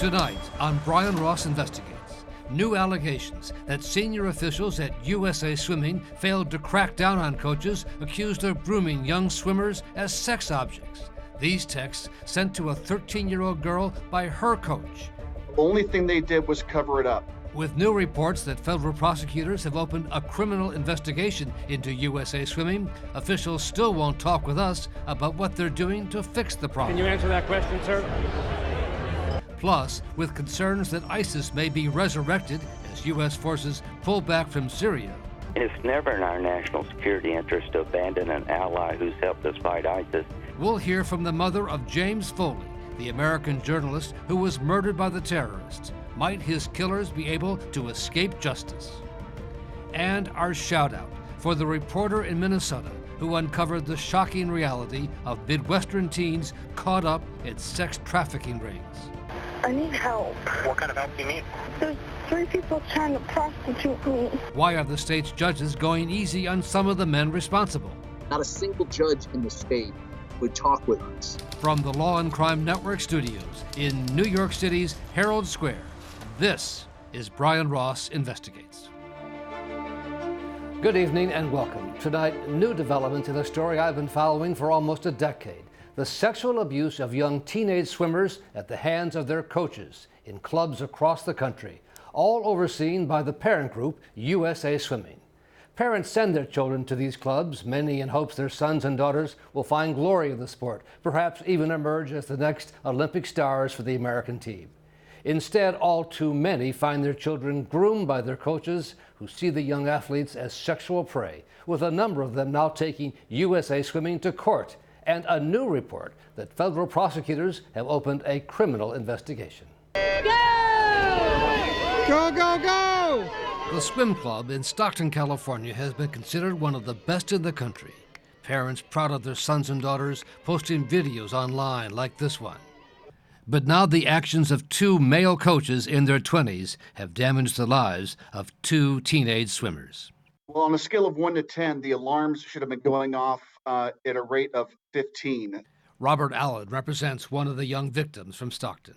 Tonight on Brian Ross Investigates, new allegations that senior officials at USA Swimming failed to crack down on coaches accused of grooming young swimmers as sex objects. These texts sent to a 13-year-old girl by her coach. The only thing they did was cover it up. With new reports that federal prosecutors have opened a criminal investigation into USA Swimming, officials still won't talk with us about what they're doing to fix the problem. Can you answer that question, sir? Plus, with concerns that ISIS may be resurrected as U.S. forces pull back from Syria. It's never in our national security interest to abandon an ally who's helped us fight ISIS. We'll hear from the mother of James Foley, the American journalist who was murdered by the terrorists. Might his killers be able to escape justice? And our shout out for the reporter in Minnesota who uncovered the shocking reality of Midwestern teens caught up in sex trafficking rings. I need help. What kind of help do you need? There's 3 people trying to prostitute me. Why are the state's judges going easy on some of the men responsible? Not a single judge in the state would talk with us. From the Law&Crime Network studios in New York City's Herald Square, this is Brian Ross Investigates. Good evening and welcome. Tonight, new developments in a story I've been following for almost a decade. The sexual abuse of young teenage swimmers at the hands of their coaches in clubs across the country, all overseen by the parent group USA Swimming. Parents send their children to these clubs, many in hopes their sons and daughters will find glory in the sport, perhaps even emerge as the next Olympic stars for the American team. Instead, all too many find their children groomed by their coaches who see the young athletes as sexual prey, with a number of them now taking USA Swimming to court, and a new report that federal prosecutors have opened a criminal investigation. Go, go, go! The swim club in Stockton, California has been considered one of the best in the country. Parents proud of their sons and daughters posting videos online like this one. But now the actions of 2 male coaches in their 20s have damaged the lives of 2 teenage swimmers. Well, on a scale of 1 to 10, the alarms should have been going off at a rate of 15. Robert Allen represents one of the young victims from Stockton.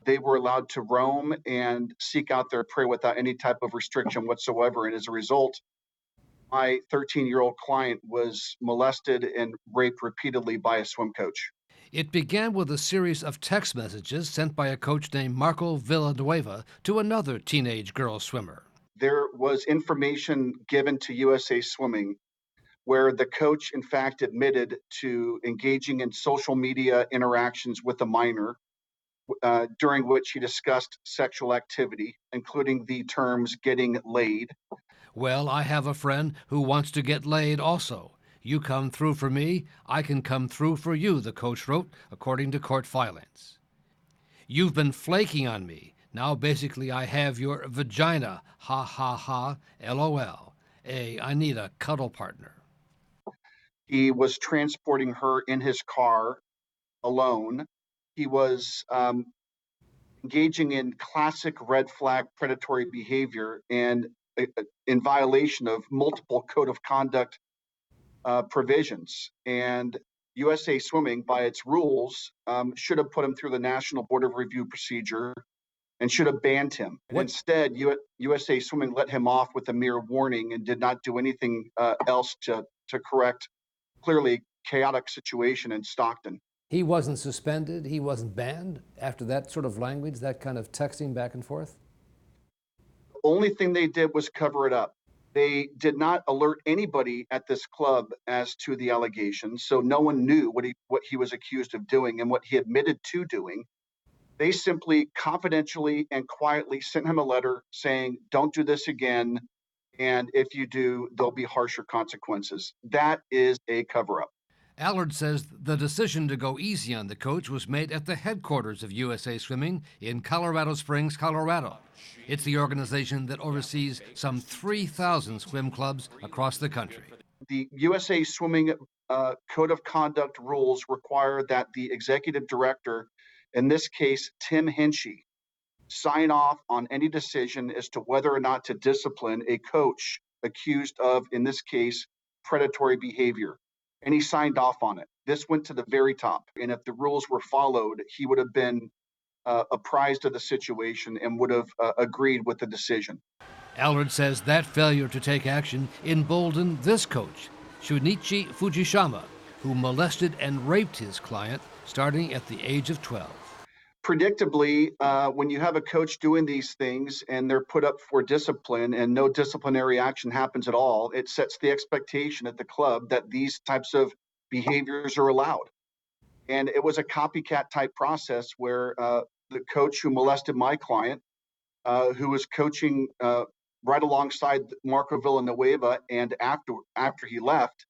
They were allowed to roam and seek out their prey without any type of restriction whatsoever. And as a result, my 13-year-old client was molested and raped repeatedly by a swim coach. It began with a series of text messages sent by a coach named Marco Villanueva to another teenage girl swimmer. There was information given to USA Swimming where the coach, in fact, admitted to engaging in social media interactions with a minor, during which he discussed sexual activity, including the terms getting laid. Well, I have a friend who wants to get laid also. You come through for me, I can come through for you, the coach wrote, according to court filings. You've been flaking on me. Now basically I have your vagina. Ha ha ha, LOL. I need a cuddle partner. He was transporting her in his car alone. He was engaging in classic red flag predatory behavior and in violation of multiple code of conduct provisions. And USA Swimming, by its rules, should have put him through the National Board of Review procedure and should have banned him. Instead, USA Swimming let him off with a mere warning and did not do anything else to correct clearly chaotic situation in Stockton. He wasn't suspended, he wasn't banned after that sort of language, that kind of texting back and forth? The only thing they did was cover it up. They did not alert anybody at this club as to the allegations, so no one knew what he was accused of doing and what he admitted to doing. They simply confidentially and quietly sent him a letter saying, don't do this again, and if you do, there'll be harsher consequences. That is a cover-up. Allard says the decision to go easy on the coach was made at the headquarters of USA Swimming in Colorado Springs, Colorado. It's the organization that oversees some 3,000 swim clubs across the country. The USA Swimming Code of Conduct rules require that the executive director, in this case, Tim Hinchy, sign off on any decision as to whether or not to discipline a coach accused of, in this case, predatory behavior. And he signed off on it. This went to the very top. And if the rules were followed, he would have been apprised of the situation and would have agreed with the decision. Allard says that failure to take action emboldened this coach, Shunichi Fujishima, who molested and raped his client starting at the age of 12. Predictably, when you have a coach doing these things and they're put up for discipline and no disciplinary action happens at all, it sets the expectation at the club that these types of behaviors are allowed. And it was a copycat type process where the coach who molested my client, who was coaching right alongside Marco Villanueva, and after he left.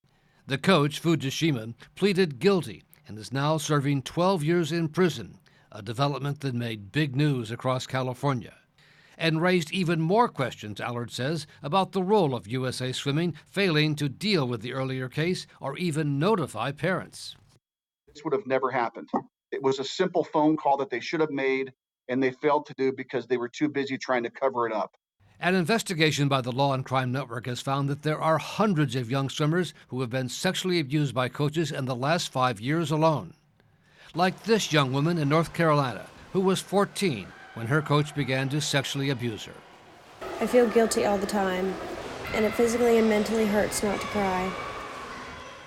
The coach, Fujishima, pleaded guilty and is now serving 12 years in prison, a development that made big news across California and raised even more questions, Allard says, about the role of USA Swimming failing to deal with the earlier case or even notify parents. This would have never happened. It was a simple phone call that they should have made, and they failed to do because they were too busy trying to cover it up. An investigation by the Law&Crime Network has found that there are hundreds of young swimmers who have been sexually abused by coaches in the last 5 years alone. Like this young woman in North Carolina, who was 14 when her coach began to sexually abuse her. I feel guilty all the time, and it physically and mentally hurts not to cry.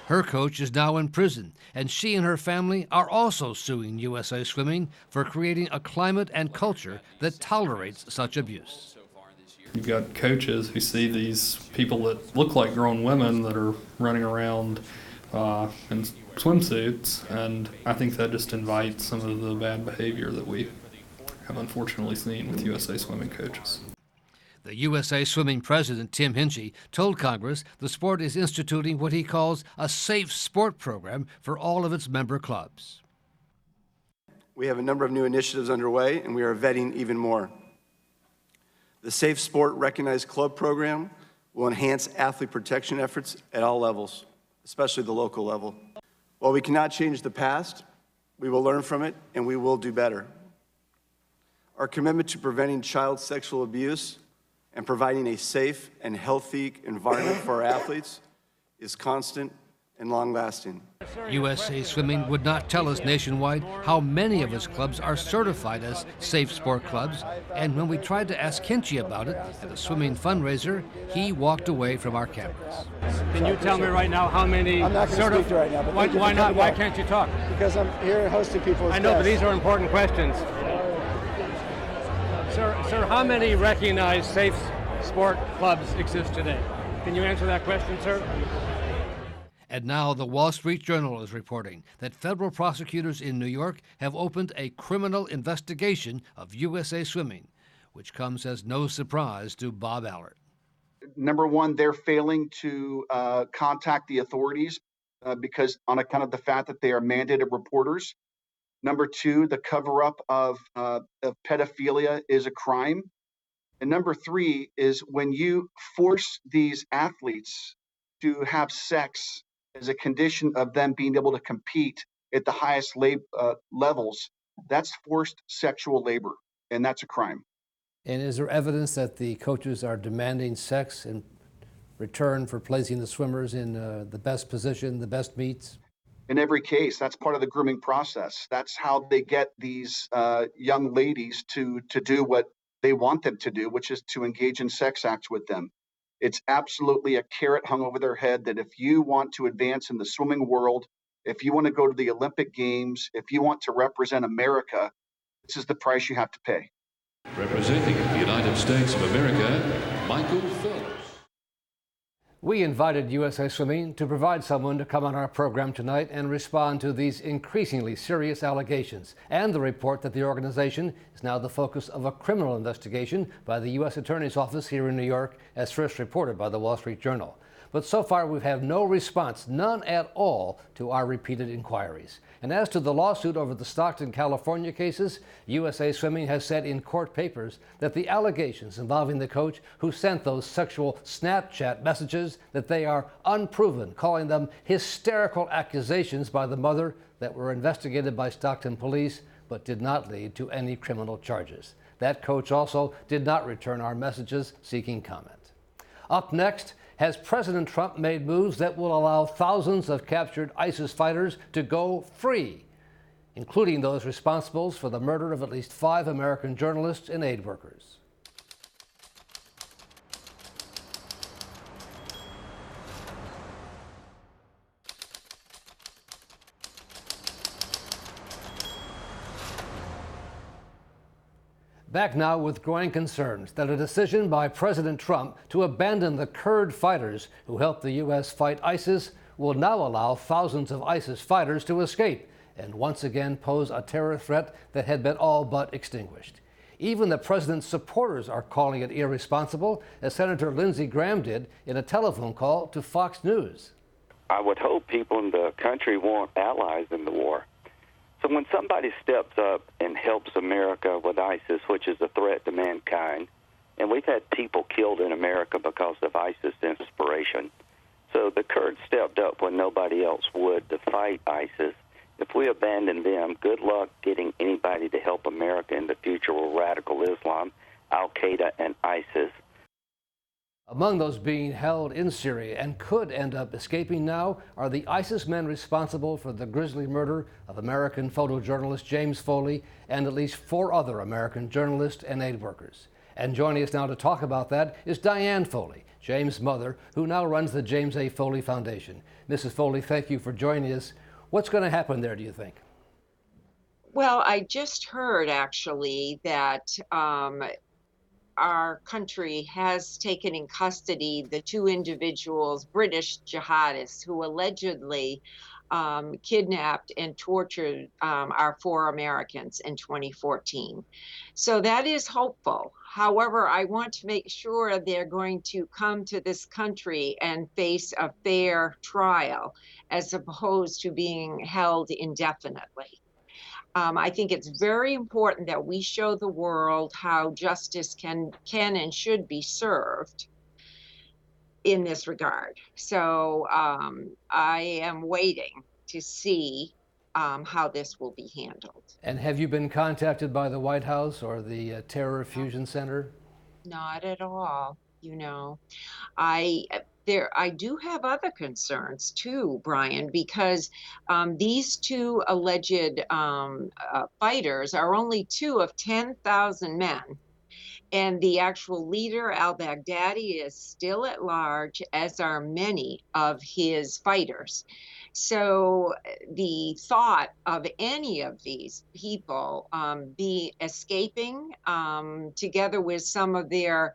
Her coach is now in prison, and she and her family are also suing USA Swimming for creating a climate and culture that tolerates such abuse. You've got coaches who see these people that look like grown women that are running around in swimsuits, and I think that just invites some of the bad behavior that we have unfortunately seen with USA Swimming coaches. The USA Swimming president, Tim Hinchey, told Congress the sport is instituting what he calls a safe sport program for all of its member clubs. We have a number of new initiatives underway, and we are vetting even more. The Safe Sport Recognized Club program will enhance athlete protection efforts at all levels, especially the local level. While we cannot change the past, we will learn from it and we will do better. Our commitment to preventing child sexual abuse and providing a safe and healthy environment for our athletes is constant and long-lasting. USA Swimming would not tell us nationwide how many of its clubs are certified as safe sport clubs, and when we tried to ask Hinchey about it at a swimming fundraiser, he walked away from our cameras. Can you tell me right now how many? I'm not going to speak right now. But why not? Why can't you talk? Because I'm here hosting people. I know, but these are important questions. Sir, how many recognized safe sport clubs exist today? Can you answer that question, sir? And now the Wall Street Journal is reporting that federal prosecutors in New York have opened a criminal investigation of USA Swimming, which comes as no surprise to Bob Allard. Number one, they're failing to contact the authorities because on account of the fact that they are mandated reporters. Number two, the cover-up of pedophilia is a crime. And number three is when you force these athletes to have sex as a condition of them being able to compete at the highest levels, that's forced sexual labor, and that's a crime. And is there evidence that the coaches are demanding sex in return for placing the swimmers in the best position, the best meets? In every case, that's part of the grooming process. That's how they get these young ladies to do what they want them to do, which is to engage in sex acts with them. It's absolutely a carrot hung over their head that if you want to advance in the swimming world, if you want to go to the Olympic Games, if you want to represent America, this is the price you have to pay. Representing the United States of America, Michael Phelps. We invited USA Swimming to provide someone to come on our program tonight and respond to these increasingly serious allegations and the report that the organization is now the focus of a criminal investigation by the U.S. Attorney's Office here in New York, as first reported by the Wall Street Journal. But so far we've had no response, none at all, to our repeated inquiries. And as to the lawsuit over the Stockton, California cases, USA Swimming has said in court papers that the allegations involving the coach who sent those sexual Snapchat messages, that they are unproven, calling them hysterical accusations by the mother that were investigated by Stockton police but did not lead to any criminal charges. That coach also did not return our messages seeking comment. Up next, has President Trump made moves that will allow thousands of captured ISIS fighters to go free? including those responsible for the murder of at least 5 American journalists and aid workers. Back now with growing concerns that a decision by President Trump to abandon the Kurd fighters who helped the U.S. fight ISIS will now allow thousands of ISIS fighters to escape and once again pose a terror threat that had been all but extinguished. Even the president's supporters are calling it irresponsible, as Senator Lindsey Graham did in a telephone call to Fox News. I would hope people in the country want allies in the war. So when somebody steps up and helps America with ISIS, which is a threat to mankind, and we've had people killed in America because of ISIS inspiration. So the Kurds stepped up when nobody else would to fight ISIS. If we abandon them, good luck getting anybody to help America in the future with radical Islam, Al-Qaeda, and ISIS. Among those being held in Syria and could end up escaping now are the ISIS men responsible for the grisly murder of American photojournalist James Foley and at least 4 other American journalists and aid workers. And joining us now to talk about that is Diane Foley, James' mother, who now runs the James A. Foley Foundation. Mrs. Foley, thank you for joining us. What's going to happen there, do you think? Well, I just heard actually that our country has taken in custody the 2 individuals, British jihadists, who allegedly kidnapped and tortured our 4 Americans in 2014. So that is hopeful. However, I want to make sure they're going to come to this country and face a fair trial as opposed to being held indefinitely. I think it's very important that we show the world how justice can and should be served in this regard. So I am waiting to see how this will be handled. And have you been contacted by the White House or the Terror Fusion Center? Not at all. You know, I do have other concerns too, Brian, because these 2 alleged fighters are only 2 of 10,000 men. And the actual leader, al-Baghdadi, is still at large, as are many of his fighters. So the thought of any of these people be escaping together with some of their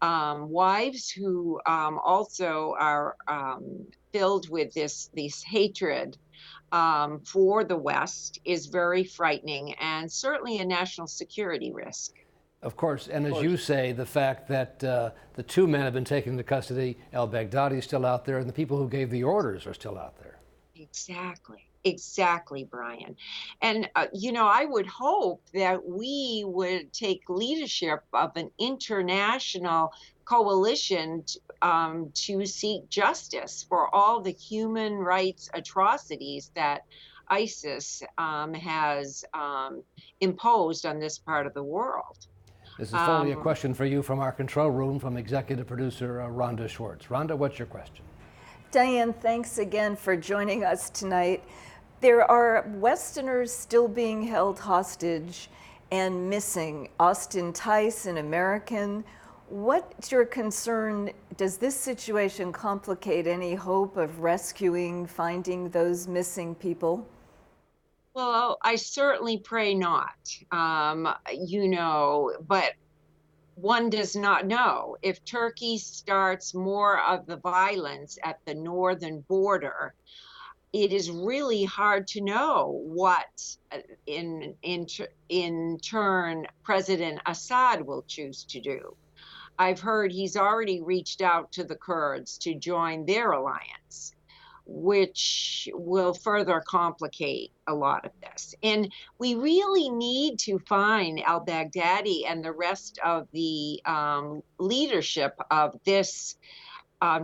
wives who also are filled with this hatred for the West is very frightening and certainly a national security risk. Of course, and as you say, the fact that the 2 men have been taken into custody, al-Baghdadi is still out there, and the people who gave the orders are still out there. Exactly, Brian. And, you know, I would hope that we would take leadership of an international coalition to seek justice for all the human rights atrocities that ISIS has imposed on this part of the world. Mrs. Foley, a question for you from our control room from executive producer Rhonda Schwartz. Rhonda, what's your question? Diane, thanks again for joining us tonight. There are Westerners still being held hostage and missing. Austin Tice, an American. What's your concern? Does this situation complicate any hope of rescuing, finding those missing people? Well, I certainly pray not, you know, but one does not know. If Turkey starts more of the violence at the northern border, it is really hard to know what, in turn, President Assad will choose to do. I've heard he's already reached out to the Kurds to join their alliance, which will further complicate a lot of this. And we really need to find al-Baghdadi and the rest of the leadership of this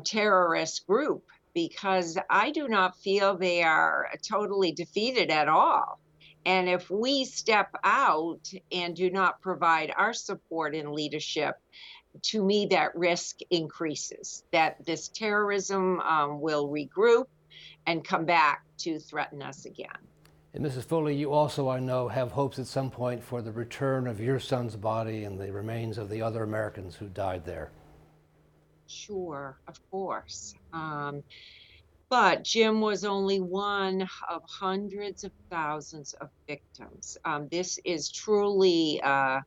terrorist group, because I do not feel they are totally defeated at all. And if we step out and do not provide our support and leadership, to me, that risk increases, that this terrorism will regroup and come back to threaten us again. And Mrs. Foley, you also, I know, have hopes at some point for the return of your son's body and the remains of the other Americans who died there. Sure, of course. But Jim was only one of hundreds of thousands of victims. This is truly a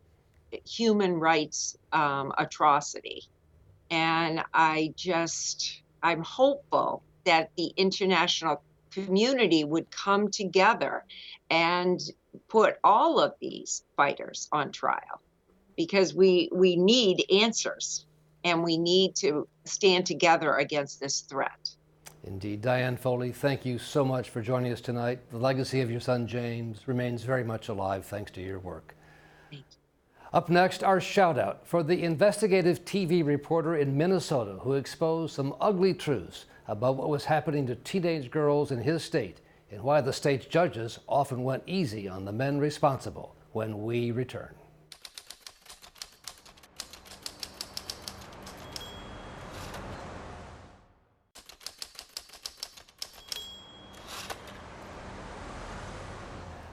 human rights atrocity. And I'm hopeful that the international community would come together and put all of these fighters on trial, because we need answers and we need to stand together against this threat. Indeed. Diane Foley, thank you so much for joining us tonight. The legacy of your son James remains very much alive thanks to your work. Thank you. Up next, our shout out for the investigative TV reporter in Minnesota who exposed some ugly truths about what was happening to teenage girls in his state and why the state's judges often went easy on the men responsible. When we return.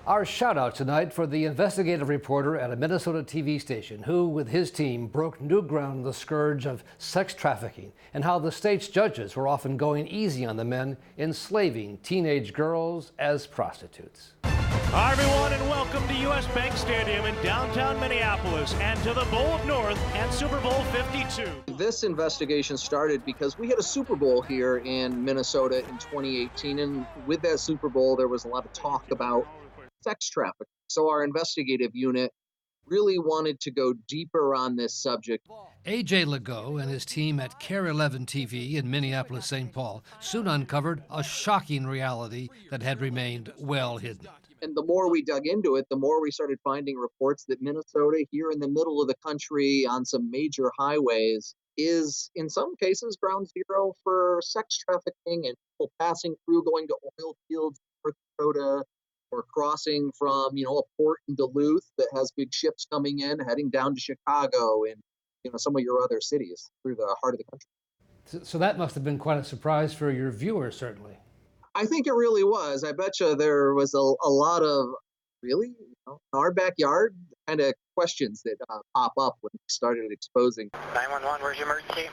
Our shout out tonight for the investigative reporter at a Minnesota TV station who, with his team, broke new ground on the scourge of sex trafficking and how the state's judges were often going easy on the men enslaving teenage girls as prostitutes. Hi, everyone, and welcome to U.S. Bank Stadium in downtown Minneapolis and to the Bowl of North and Super Bowl 52. This investigation started because we had a Super Bowl here in Minnesota in 2018, and with that Super Bowl, there was a lot of talk about sex trafficking. So our investigative unit really wanted to go deeper on this subject. A.J. Legault and his team at Care 11 TV in Minneapolis, St. Paul soon uncovered a shocking reality that had remained well hidden. And the more we dug into it, the more we started finding reports that Minnesota, here in the middle of the country on some major highways, is in some cases ground zero for sex trafficking and people passing through, going to oil fields in North Dakota, or crossing from, a port in Duluth that has big ships coming in, heading down to Chicago and, some of your other cities through the heart of the country. So that must have been quite a surprise for your viewers, certainly. I think it really was. I bet you there was a lot of, really, in our backyard, kind of questions that pop up when we started exposing. 911, where's your emergency?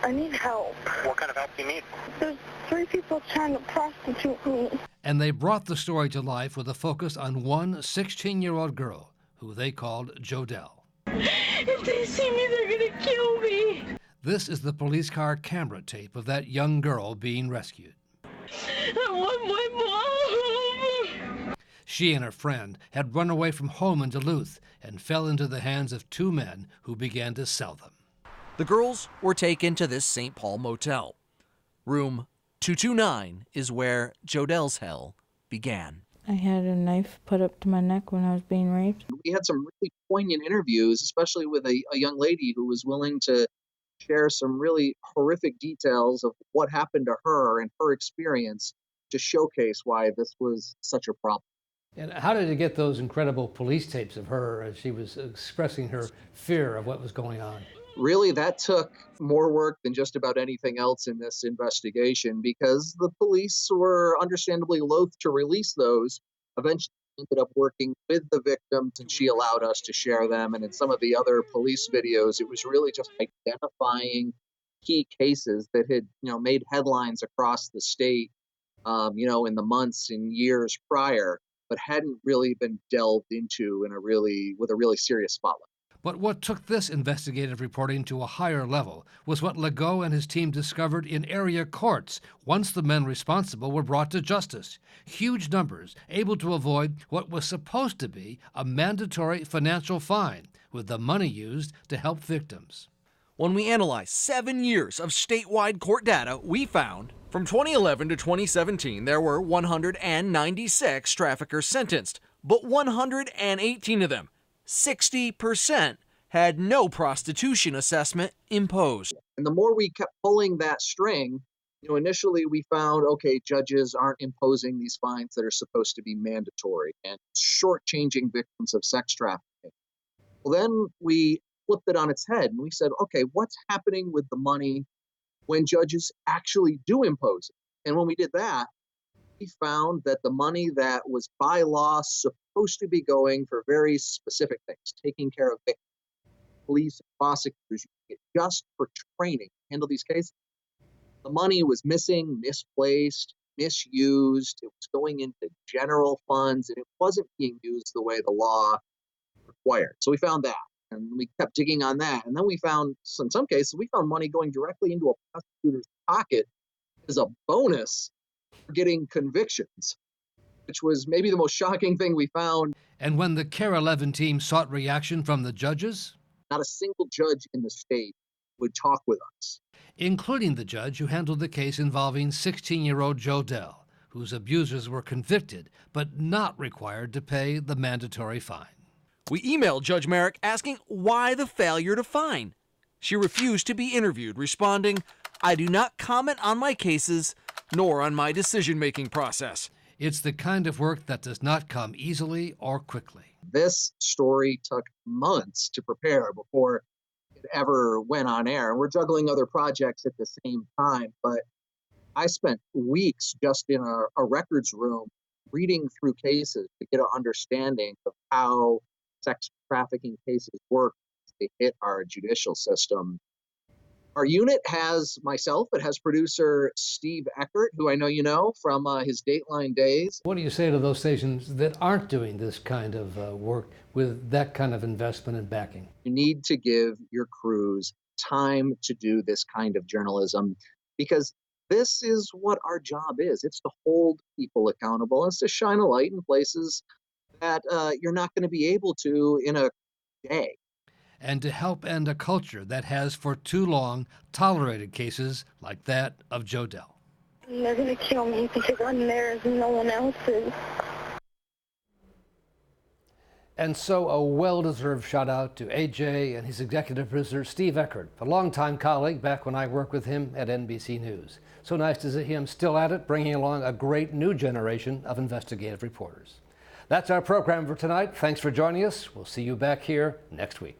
I need help. What kind of help do you need? There's 3 people trying to prostitute me. And they brought the story to life with a focus on one 16-year-old girl who they called Jodelle. If they see me, they're gonna kill me. This is the police car camera tape of that young girl being rescued. I want my mom. She and her friend had run away from home in Duluth and fell into the hands of 2 men who began to sell them. The girls were taken to this St. Paul motel. Room 229 is where Jodelle's hell began. I had a knife put up to my neck when I was being raped. We had some really poignant interviews, especially with a young lady who was willing to share some really horrific details of what happened to her and her experience to showcase why this was such a problem. And how did you get those incredible police tapes of her as she was expressing her fear of what was going on? Really, that took more work than just about anything else in this investigation because the police were understandably loath to release those. Eventually, we ended up working with the victims, and she allowed us to share them. And in some of the other police videos, it was really just identifying key cases that had, made headlines across the state, in the months and years prior, but hadn't really been delved into with a really serious spotlight. But what took this investigative reporting to a higher level was what Legault and his team discovered in area courts once the men responsible were brought to justice. Huge numbers, able to avoid what was supposed to be a mandatory financial fine, with the money used to help victims. When we analyzed 7 years of statewide court data, we found from 2011 to 2017 there were 196 traffickers sentenced, but 118 of them, 60%, had no prostitution assessment imposed. And the more we kept pulling that string, initially we found, okay, judges aren't imposing these fines that are supposed to be mandatory and shortchanging victims of sex trafficking. Well, then we flipped it on its head and we said, okay, what's happening with the money when judges actually do impose it? And when we did that, we found that the money that was by law supposed to be going for very specific things, taking care of victims, police, prosecutors, just for training, handle these cases. The money was missing, misplaced, misused. It was going into general funds, and it wasn't being used the way the law required. So we found that, and we kept digging on that. And then we found, in some cases, we found money going directly into a prosecutor's pocket as a bonus for getting convictions, which was maybe the most shocking thing we found. And when the CARE 11 team sought reaction from the judges, not a single judge in the state would talk with us, including the judge who handled the case involving 16-year-old Joe Dell, whose abusers were convicted but not required to pay the mandatory fine. We emailed Judge Merrick asking why the failure to fine. She refused to be interviewed, responding, "I do not comment on my cases nor on my decision-making process." It's the kind of work that does not come easily or quickly. This story took months to prepare before it ever went on air. And we're juggling other projects at the same time. But I spent weeks just in a records room reading through cases to get an understanding of how sex trafficking cases work as they hit our judicial system. Our unit has myself, it has producer Steve Eckert, who I know you know from his Dateline days. What do you say to those stations that aren't doing this kind of work with that kind of investment and backing? You need to give your crews time to do this kind of journalism, because this is what our job is. It's to hold people accountable. It's to shine a light in places that you're not going to be able to in a day. And to help end a culture that has for too long tolerated cases like that of Joe Dell. They're going to kill me because I'm there as no one else is. And so a well-deserved shout out to AJ and his executive producer, Steve Eckert, a longtime colleague back when I worked with him at NBC News. So nice to see him still at it, bringing along a great new generation of investigative reporters. That's our program for tonight. Thanks for joining us. We'll see you back here next week.